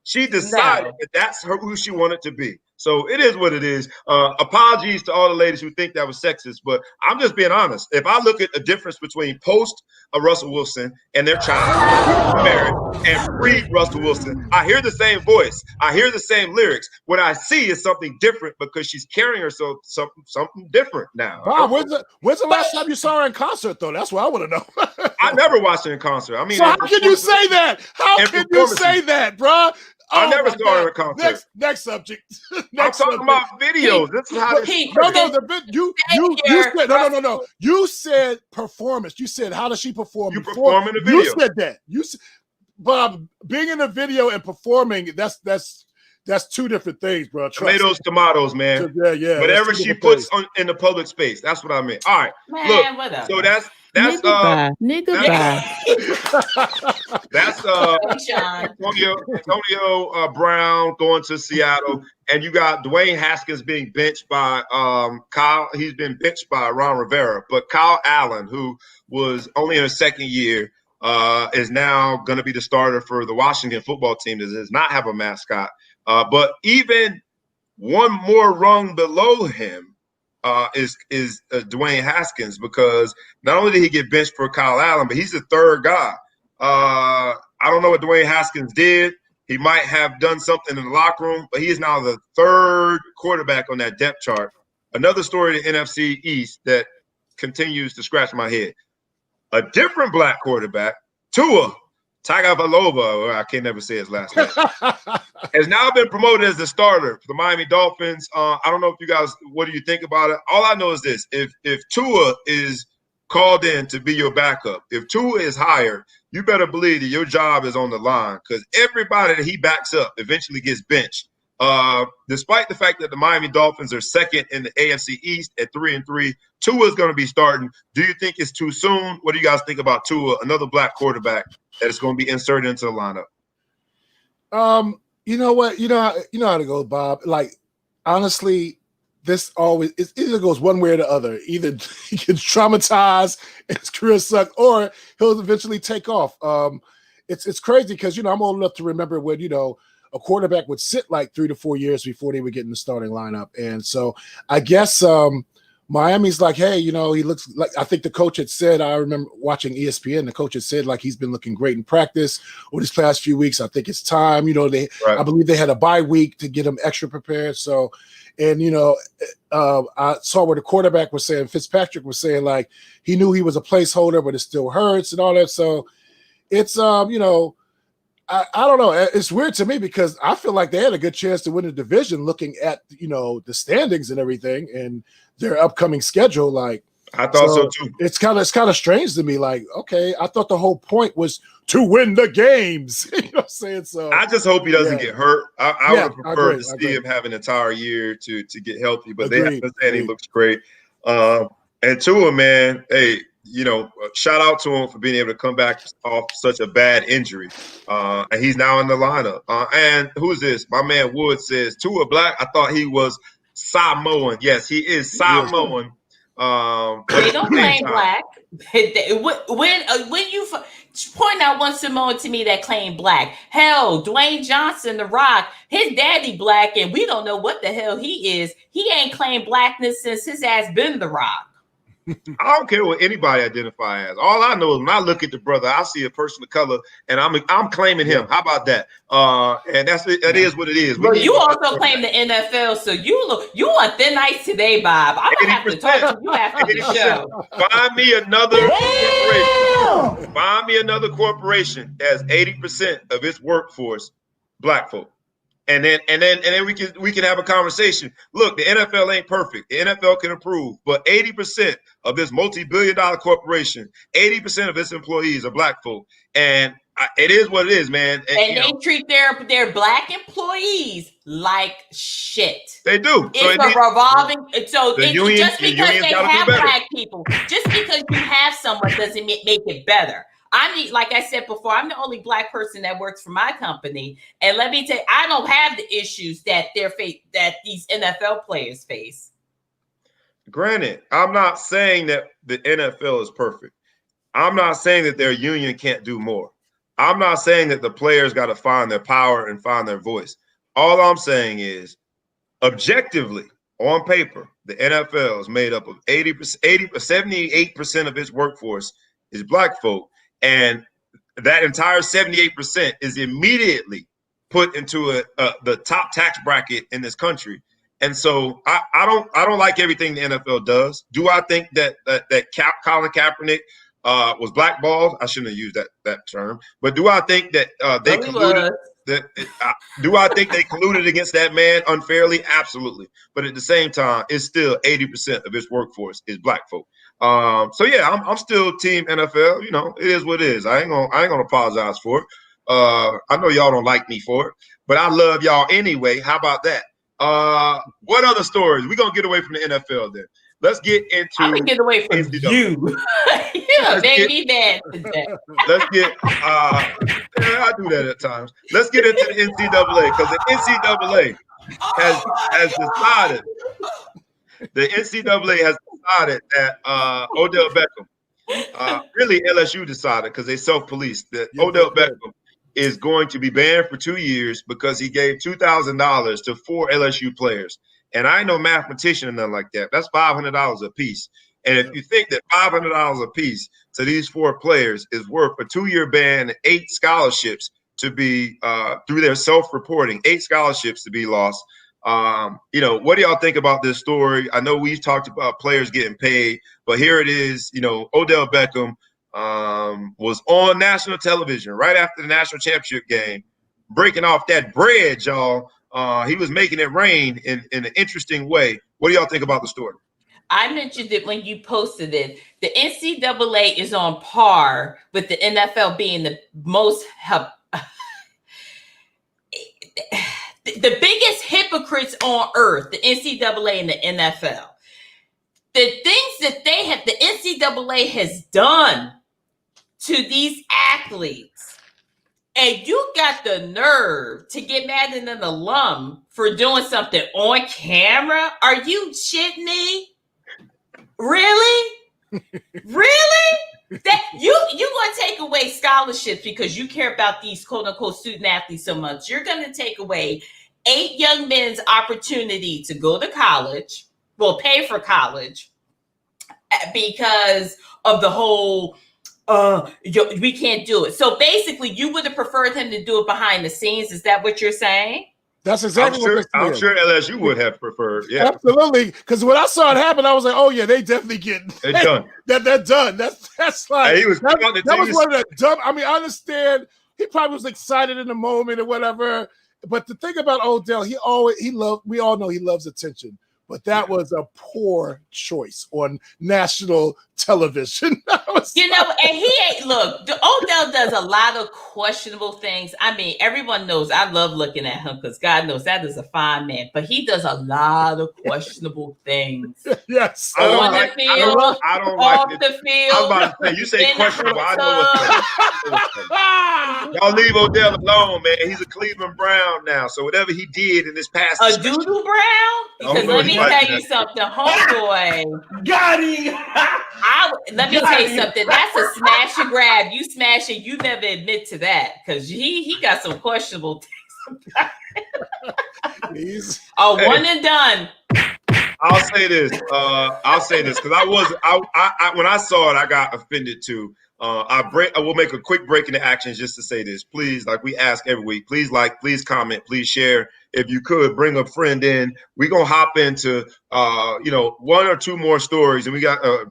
She decided that that's who she wanted to be. So it is what it is. Apologies to all the ladies who think that was sexist, but I'm just being honest. If I look at the difference between post Russell Wilson and their child married and pre-Russell Wilson, I hear the same voice. I hear the same lyrics. What I see is something different because she's carrying herself something different now. Bob, when's the last time you saw her in concert, though? That's what I want to know. I never watched her in concert. I mean, so how can you say that? How can you say that, bro? I never saw her in concert. Next subject. I'm talking about videos. This is how this. No. You said performance. You said how does she perform? You perform in a video. You said that. Bob, being in a video and performing, that's 2 different things, bro. Tomatoes, man. Yeah. Whatever she puts in the public space. That's what I meant. All right. Man, look. whatever. So that's nigga bye. That's Antonio Brown going to Seattle, and you got Dwayne Haskins being benched by Kyle. He's been benched by Ron Rivera, but Kyle Allen, who was only in his second year, is now going to be the starter for the Washington football team that does not have a mascot. But even one more rung below him is Dwayne Haskins, because not only did he get benched for Kyle Allen, but he's the 3rd guy. I don't know what Dwayne Haskins did. He might have done something in the locker room, but he is now the 3rd quarterback on that depth chart. Another story to NFC East that continues to scratch my head. A different black quarterback, Tua Tagovailoa, or I can't never say his last name, has now been promoted as the starter for the Miami Dolphins. I don't know if you guys, what do you think about it? All I know is this: if Tua is called in to be your backup, if Tua is hired, you better believe that your job is on the line, because everybody that he backs up eventually gets benched. Despite the fact that the Miami Dolphins are second in the AFC East at 3-3, Tua is going to be starting. Do you think it's too soon? What do you guys think about Tua, another black quarterback that is going to be inserted into the lineup? You know what? You know how to go, Bob. Like, honestly, this always it either goes one way or the other. Either he gets traumatized and his career sucks, or he'll eventually take off. It's crazy because I'm old enough to remember when a quarterback would sit like 3 to 4 years before they would get in the starting lineup, and so I guess Miami's like, hey, he looks like, I think the coach had said, I remember watching ESPN, the coach had said, like, he's been looking great in practice over these past few weeks. I think it's time, I believe they had a bye week to get him extra prepared. So, and, I saw where the quarterback was saying, Fitzpatrick was saying, like, he knew he was a placeholder, but it still hurts and all that. So it's, I don't know. It's weird to me because I feel like they had a good chance to win the division looking at, the standings and everything and their upcoming schedule. Like, I thought so too. It's kind of strange to me. Like, okay, I thought the whole point was to win the games. You know what I'm saying? So I just hope he doesn't get hurt. I would have preferred to see him have an entire year to get healthy, but they have to say he looks great. And Tua, man, hey, shout out to him for being able to come back off such a bad injury. And he's now in the lineup. And who's this? My man Wood says, Tua black? I thought he was Samoan. Yes, he is Samoan. They don't claim black. When you point out one Samoan to me that claimed black, hell, Dwayne Johnson, The Rock, his daddy black, and we don't know what the hell he is. He ain't claimed blackness since his ass been The Rock. I don't care what anybody identify as. All I know is when I look at the brother, I see a person of color, and I'm claiming him. How about that? And that is what it is. But you also claim the NFL, so you on thin ice today, Bob. I'm gonna have to talk to you after the show. Find me another corporation. Find me another corporation that has 80% of its workforce black folk. And then we can have a conversation. Look, the NFL ain't perfect. The NFL can improve, but 80% of this multi-billion-dollar corporation, 80% of its employees are black folk, and it is what it is, man. And they treat their black employees like shit. They do. It's a revolving. So just because they have black people, just because you have someone doesn't make it better. Like I said before, I'm the only black person that works for my company, and let me tell you, I don't have the issues that these NFL players face. Granted, I'm not saying that the NFL is perfect. I'm not saying that their union can't do more. I'm not saying that the players got to find their power and find their voice. All I'm saying is, objectively, on paper, the NFL is made up of 78% of its workforce is black folk. And that entire 78% is immediately put into the top tax bracket in this country. And so I don't like everything the NFL does. Do I think that Colin Kaepernick was blackballed? I shouldn't have used that term. But do I think that they colluded? Do I think they colluded against that man unfairly? Absolutely. But at the same time, it's still 80% of its workforce is black folk. So yeah, I'm still team NFL. It is what it is. I ain't gonna apologize for it. I know y'all don't like me for it, but I love y'all anyway. How about that? What other stories? We're gonna get away from the NFL then. Let's get into. I'm gonna get away from you. Yeah, made me mad today. Let's get. I do that at times. Let's get into the NCAA because the NCAA has decided. The NCAA has decided that Odell Beckham, really LSU decided because they self-policed that Odell Beckham is going to be banned for 2 years because he gave $2,000 to 4 LSU players. And I ain't no mathematician or nothing like that. That's $500 a piece. And if you think that $500 a piece to these 4 players is worth a 2-year ban and 8 scholarships to be through their self-reporting, 8 scholarships to be lost. What do y'all think about this story? I know we've talked about players getting paid, but here it is, Odell Beckham was on national television right after the national championship game, breaking off that bread, y'all. He was making it rain in an interesting way. What do y'all think about the story? I mentioned it when you posted it. The NCAA is on par with the NFL being the most the biggest hypocrites on earth, the NCAA and the NFL. The things that the NCAA has done to these athletes, and you got the nerve to get mad at an alum for doing something on camera? Are you shitting me? Really? Really? That you gonna take away scholarships because you care about these quote unquote student athletes so much? You're gonna take away 8 young men's opportunity to go to college, well, pay for college, because of the whole we can't do it. So basically, you would have preferred him to do it behind the scenes. Is that what you're saying? That's exactly I'm sure LSU would have preferred. Yeah, absolutely. Because when I saw it happen, I was like, "Oh yeah, they definitely getting done. They're done." That's like he was that was one of the dumb. I mean, I understand he probably was excited in the moment or whatever. But the thing about Odell, we all know he loves attention. But that was a poor choice on national television. And Odell does a lot of questionable things. I mean, everyone knows I love looking at him because God knows that is a fine man. But he does a lot of questionable things. Yes. On the field, off the field. I'm about to say, you say questionable. I know what's y'all leave Odell alone, man. He's a Cleveland Brown now. So whatever he did in this past a doodle Brown? Because let me tell you something, homeboy. Got him. Let me tell you something. That's a smash and grab. You smash it, you never admit to that because he got some questionable things. One and done. I'll say this because I when I saw it, I got offended too. I will make a quick break into actions just to say this. Please, like we ask every week, please like, please comment, please share. If you could bring a friend in, we're gonna hop into 1 or 2 more stories, and we got 1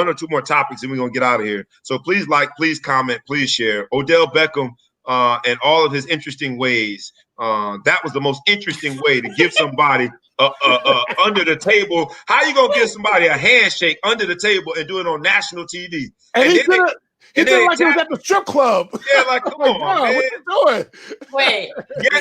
or 2 more topics, and we're gonna get out of here. So please like, please comment, please share. Odell Beckham and all of his interesting ways. That was the most interesting way to give somebody under the table. How you gonna give somebody a handshake under the table and do it on national TV? And he did it like he was at the strip club. Yeah, like come on, man. What you doing? Wait,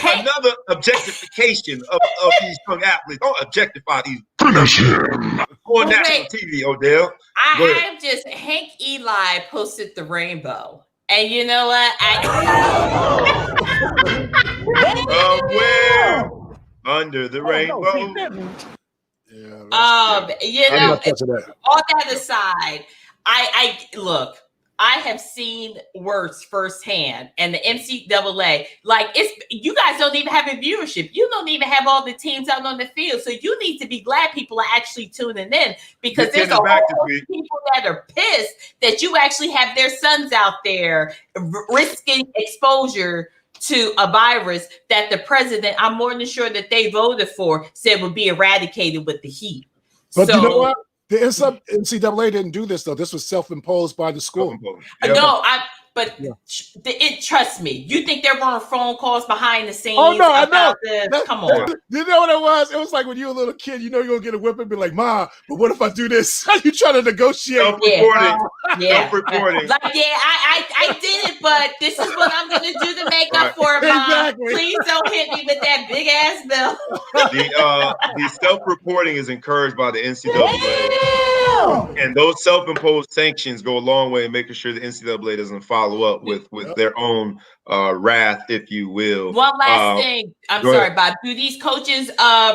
another objectification of these young athletes. Don't objectify these. Finish him. On national TV, Odell. I'm just Hank Eli posted the rainbow, and you know what? Somewhere under the rainbow. All that aside, I look. I have seen worse firsthand, and the NCAA, you guys don't even have a viewership. You don't even have all the teams out on the field, so you need to be glad people are actually tuning in because there's a whole lot of people that are pissed that you actually have their sons out there risking exposure to a virus that the president, I'm more than sure that they voted for, said would be eradicated with the heat. But you know what? The NCAA didn't do this, though. This was self-imposed by the school. Trust me. You think they're running phone calls behind the scenes? Oh, no, I know. Come on. You know what it was? It was like when you were a little kid, you know you're going to get a whip and be like, Ma, but what if I do this? How you trying to negotiate? Self-reporting. I did it, but this is what I'm going to do to make up for it, Mom. Exactly. Please don't hit me with that big-ass bill. The self-reporting is encouraged by the NCAA. And those self-imposed sanctions go a long way in making sure the NCAA doesn't follow up with their own wrath, if you will. One last thing. I'm sorry, Bob. Do these coaches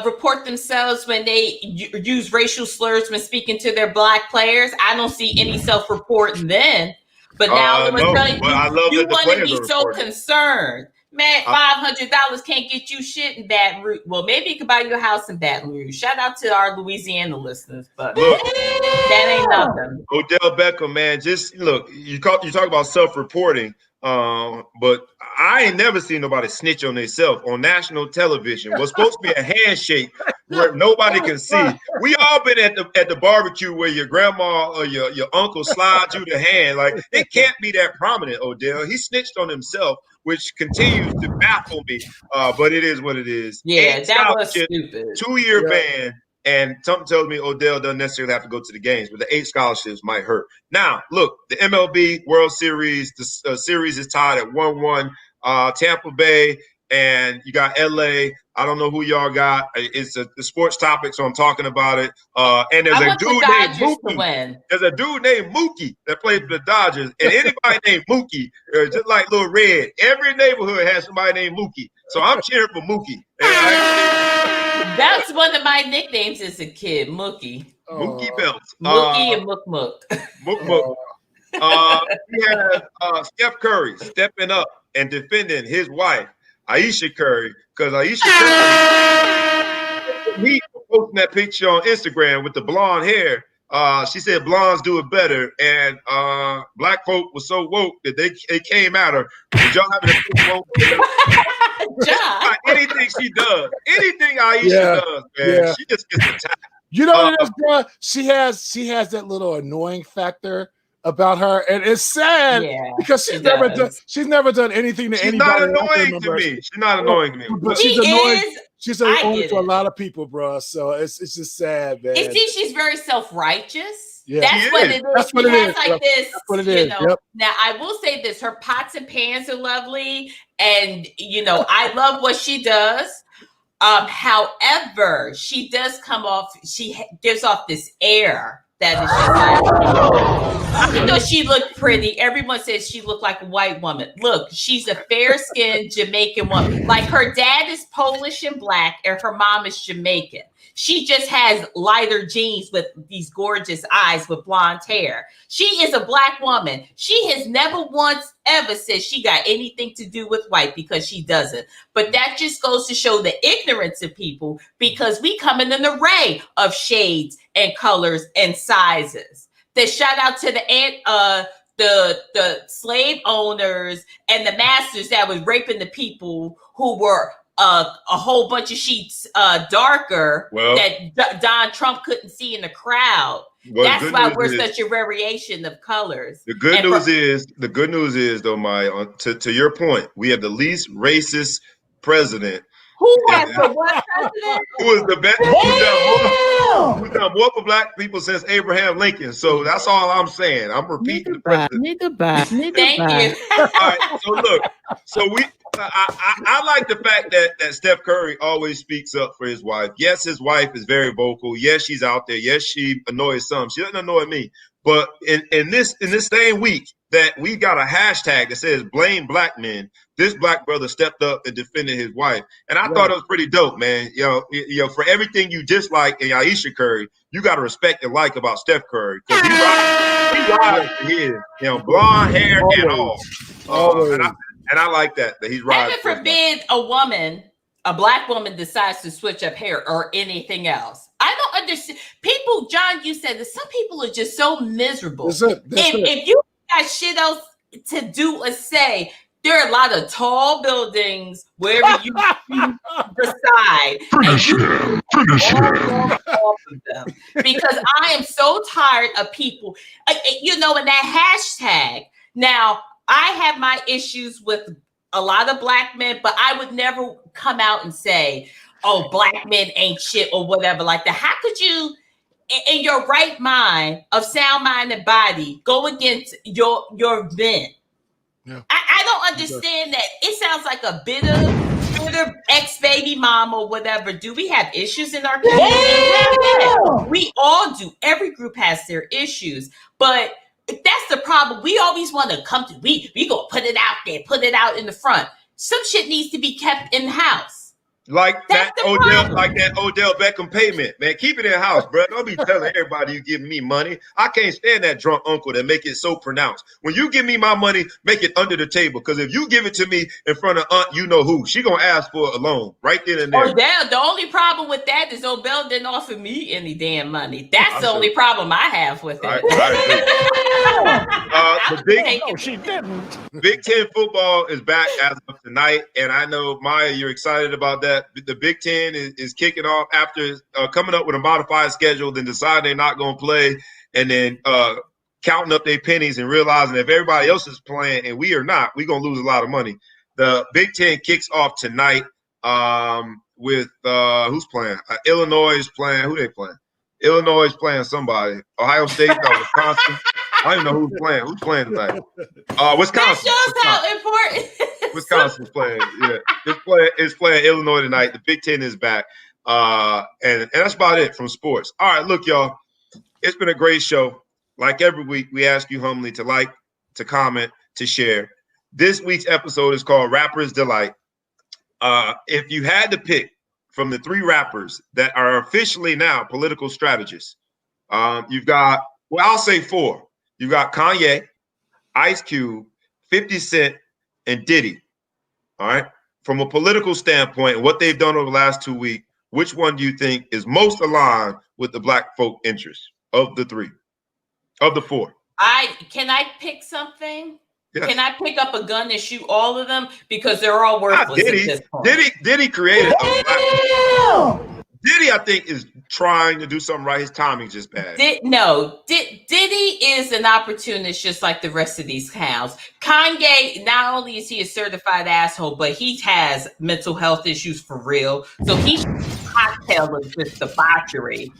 report themselves when they use racial slurs when speaking to their black players? I don't see any self-reporting then. But now you want to be so concerned. Man, $500 can't get you shit in Baton Rouge. Well, maybe you could buy you a house in Baton Rouge. Shout out to our Louisiana listeners, but that ain't nothing. Odell Beckham, man, just look. You talk about self-reporting. But I ain't never seen nobody snitch on themselves on national television. What's supposed to be a handshake where nobody can see. We all been at the barbecue where your grandma or your uncle slides you the hand. Like, it can't be that prominent, Odell. He snitched on himself, which continues to baffle me. But it is what it is. Yeah, that was stupid. 2-year ban. And something tells me Odell doesn't necessarily have to go to the games, but the 8 scholarships might hurt. Now, look, the MLB World Series, the series is tied at 1-1. Tampa Bay, and you got LA. I don't know who y'all got. It's the sports topic, so I'm talking about it. And there's a dude named Mookie. There's a dude named Mookie that plays for the Dodgers. And anybody named Mookie, just like Lil Red, every neighborhood has somebody named Mookie. So I'm cheering for Mookie. That's one of my nicknames as a kid, Mookie. Mookie Belts. Mookie and Mook Mook. Mook Mook. We have Steph Curry stepping up and defending his wife, Aisha Curry, because Aisha Curry, he posting that picture on Instagram with the blonde hair. She said blondes do it better, and black folk was so woke that they came at her. Did y'all have anything she does, anything Aisha does, man, she just gets attacked. You know what it is, bro? She has that little annoying factor about her, and it's sad because she's never done anything to anybody. She's not annoying to me. She's not annoying to me. But she's annoying. She's annoying to a lot of people, bro. So it's just sad, man. You see, she's very self-righteous. Yeah. That's what it is. That's what it is. Like this, That's what it is. Yep. Now, I will say this: her pots and pans are lovely, and I love what she does. However, she does come off. She gives off this air that is just like, she looked pretty. Everyone says she looked like a white woman. Look, she's a fair-skinned Jamaican woman. Like, her dad is Polish and black, and her mom is Jamaican. She just has lighter jeans with these gorgeous eyes with blonde hair. She is a black woman. She has never once ever said she got anything to do with white, because she doesn't. But that just goes to show the ignorance of people, because we come in an array of shades and colors and sizes. The shout out to the slave owners and the masters that was raping the people who were a whole bunch of sheets darker that Don Trump couldn't see in the crowd. That's why we're such a variation of colors. The good news is though, Maya, to your point, we have the least racist president. Who has the what president? Who is the best? Who's done more for black people since Abraham Lincoln? So that's all I'm saying. I'm repeating the president. Thank you. All right. So look. I like the fact that Steph Curry always speaks up for his wife. Yes, his wife is very vocal. Yes, she's out there. Yes, she annoys some. She doesn't annoy me. But in this same week that we got a hashtag that says blame black men, this black brother stepped up and defended his wife. And I thought it was pretty dope, man. You know, for everything you dislike in Aisha Curry, you got to respect and like about Steph Curry. Because he rides for his, blonde hair and all. And I like that he's right. Heaven forbid a black woman decides to switch up hair or anything else. I don't understand. People, John, you said that some people are just so miserable. If you got shit else to do or say, there are a lot of tall buildings wherever you reside. Finish him. Because I am so tired of people, in that hashtag. Now, I have my issues with a lot of black men, but I would never come out and say, oh, black men ain't shit or whatever like that. How could you, in your right mind of sound mind and body, go against your men? Yeah. I don't understand that. It sounds like a bitter ex-baby mom or whatever. Do we have issues in our community? Yeah. We all do. Every group has their issues. But that's the problem. We always want to come to, we go put it out there, put it out in the front. Some shit needs to be kept in the house. Like That's that the Odell, problem. like that Odell Beckham payment, man. Keep it in house, bro. Don't be telling everybody you giving me money. I can't stand that drunk uncle that make it so pronounced. When you give me my money, make it under the table. Because if you give it to me in front of Aunt, you know who, she gonna ask for a loan right then and there. Odell, the only problem with that is Odell didn't offer me any damn money. That's the only problem I have with it. I agree. No, she didn't. Big Ten football is back as of tonight, and I know, Maya, you're excited about that. The Big Ten is kicking off after coming up with a modified schedule, then deciding they're not going to play, and then counting up their pennies and realizing if everybody else is playing and we are not, we're going to lose a lot of money. The Big Ten kicks off tonight with who's playing? Illinois is playing. Who they playing? Illinois is playing somebody. Ohio State, no, Wisconsin. I don't even know who's playing. Who's playing tonight? Wisconsin. That shows how important. Wisconsin's playing. Yeah, it's playing Illinois tonight. The Big Ten is back, and that's about it from sports. All right, look, y'all. It's been a great show. Like every week, we ask you humbly to like, to comment, to share. This week's episode is called Rapper's Delight. If you had to pick from the three rappers that are officially now political strategists, you've got, well, I'll say four. You got Kanye, Ice Cube, 50 Cent, and Diddy. All right. From a political standpoint, what they've done over the last 2 weeks, which one do you think is most aligned with the black folk interests of the three, of the four? Can I pick something? Yes. Can I pick up a gun and shoot all of them? Because they're all worthless at this point. Diddy created Diddy, I think, is trying to do something right. His timing's just bad. Diddy is an opportunist just like the rest of these clowns. Kanye, not only is he a certified asshole, but he has mental health issues for real. So he's a cocktail of just debauchery.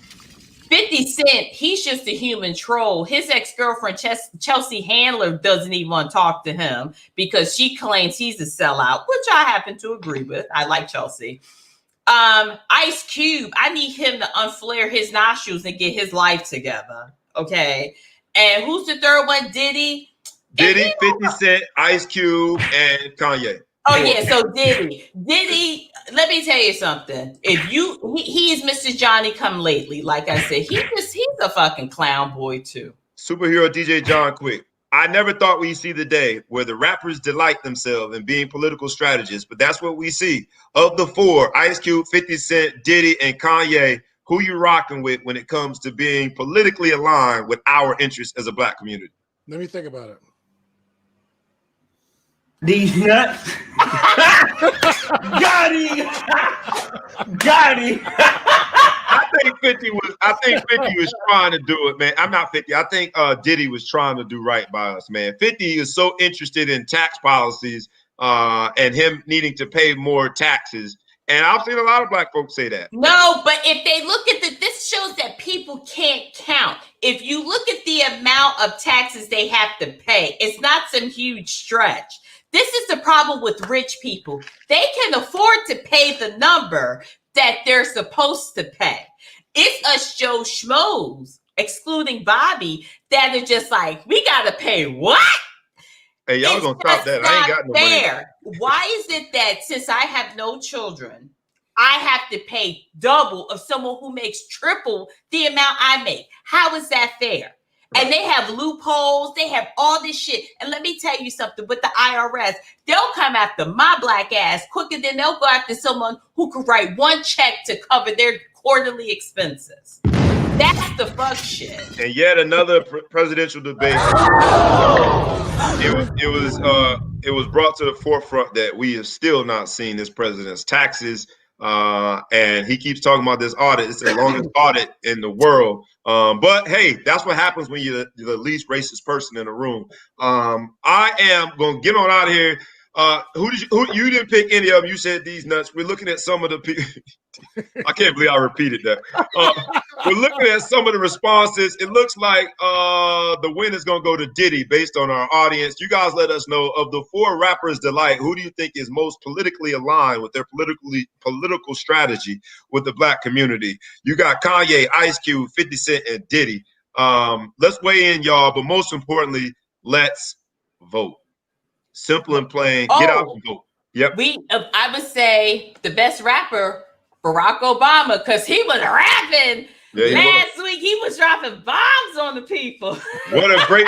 50 Cent, he's just a human troll. His ex-girlfriend, Chelsea Handler, doesn't even want to talk to him because she claims he's a sellout, which I happen to agree with. I like Chelsea. Ice Cube, I need him to unflare his nostrils and get his life together. Okay. And who's the third one? Diddy, 50 Cent, Ice Cube, and Kanye. Oh yeah, so Diddy, let me tell you something. If he is Mr. Johnny Come Lately, like I said, he's a fucking clown boy too. Superhero DJ John Quick. I never thought we'd see the day where the rappers delight themselves in being political strategists, but that's what we see. Of the four, Ice Cube, 50 Cent, Diddy, and Kanye, who you rocking with when it comes to being politically aligned with our interests as a black community? Let me think about it. These nuts. Got him. I think 50 was trying to do it, man. I'm not 50. I think Diddy was trying to do right by us, man. 50 is so interested in tax policies and him needing to pay more taxes. And I've seen a lot of black folks say that. No, but if they look at this shows that people can't count. If you look at the amount of taxes they have to pay, it's not some huge stretch. This is the problem with rich people. They can afford to pay the number that they're supposed to pay. It's us Joe Schmoes, excluding Bobby, that are just like, we got to pay what? Hey, y'all gonna stop that. I ain't got no fair. Money. Why is it that since I have no children, I have to pay double of someone who makes triple the amount I make? How is that fair? And they have loopholes. They have all this shit. And let me tell you something, with the IRS, they'll come after my black ass quicker than they'll go after someone who could write one check to cover their quarterly expenses. That's the fuck shit. And yet another presidential debate. It was brought to the forefront that we have still not seen this president's taxes. And he keeps talking about this audit. It's the longest audit in the world. But hey, that's what happens when you're the least racist person in the room. I am gonna get on out of here. Who you didn't pick any of them? You said these nuts. We're looking at some of the people. I can't believe I repeated that. We're looking at some of the responses. It looks like the win is going to go to Diddy based on our audience. You guys let us know, of the four rappers delight, who do you think is most politically aligned with their political strategy with the black community? You got Kanye, Ice Cube, 50 Cent, and Diddy. Let's weigh in, y'all. But most importantly, let's vote. Simple and plain. Get out and vote. Yep. I would say the best rapper, Barack Obama, because he was rapping. Last week he was dropping bombs on the people. What a great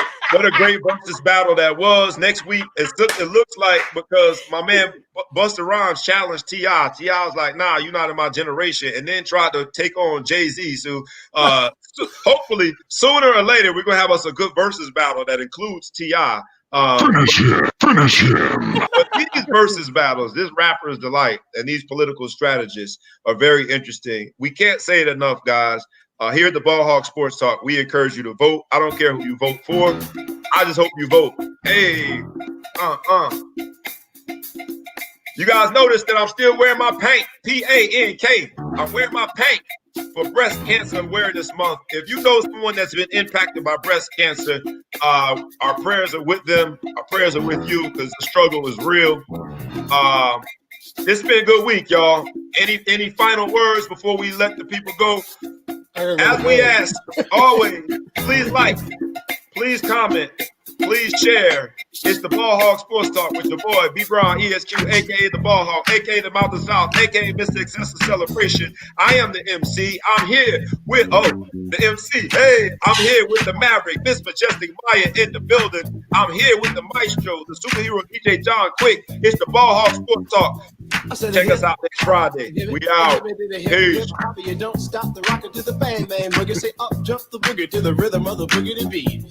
versus battle that was. Next week, it looks like, because my man Busta Rhymes challenged T.I. T.I. was like, nah, you're not in my generation, and then tried to take on Jay-Z. So hopefully sooner or later we're gonna have us a good versus battle that includes T.I. Finish him. But these versus battles, this rapper's delight, and these political strategists are very interesting. We can't say it enough, guys. Here at the Ball Hawk Sports Talk, we encourage you to vote. I don't care who you vote for. I just hope you vote. Hey, You guys notice that I'm still wearing my paint, P-A-N-K. I'm wearing my paint for Breast Cancer Awareness Month. If you know someone that's been impacted by breast cancer, our prayers are with them. Our prayers are with you, because the struggle is real. It's been a good week, y'all. Any final words before we let the people go? As we ask, always, please like, please comment, please share. It's the Ball Hawk Sports Talk with your boy, B. Brown, ESQ, a.k.a. the Ball Hawk, a.k.a. the Mouth of South, a.k.a. Mr. Excessive Celebration. I am the MC. I'm here with, the MC. Hey, I'm here with the Maverick, Miss Majestic Maya in the building. I'm here with the Maestro, the superhero DJ John Quick. It's the Ball Hawk Sports Talk. Check us out next Friday. We out. Peace. You don't stop the rocket to the bang bang boogie. Say up, jump the boogie to the rhythm of the boogie beat.